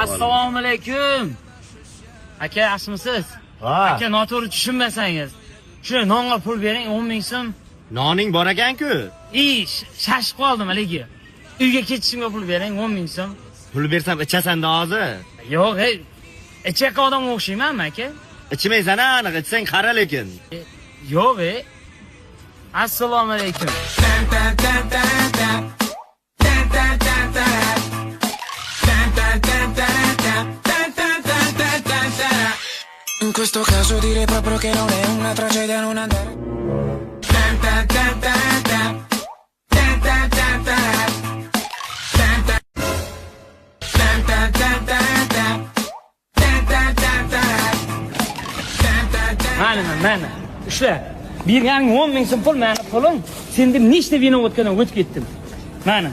Assalomu alaykum. Aka, yaxshimisiz? Ha. Aka, noto'g'ri tushunmasangiz. Shu nonga pul bering, 10 ming so'm. Noning bor ekan-ku. Shashib qoldim haligi. Uyga ketishimga pul bering, 10 ming so'm. Pul bersam ichasan-da hozir. Yo'q, ichak odamga o'xshaymanmi, aka? Ichmaysan-a, aniq ichsang qara lekin. Yo'q, Assalomu alaykum. In questo caso direi proprio che non è una tragedia non andare. Mana. Ushla. Berganing 10 ming so'm pul, mana pulim. Sen deb nechta vino o'tib ketdim. Mana.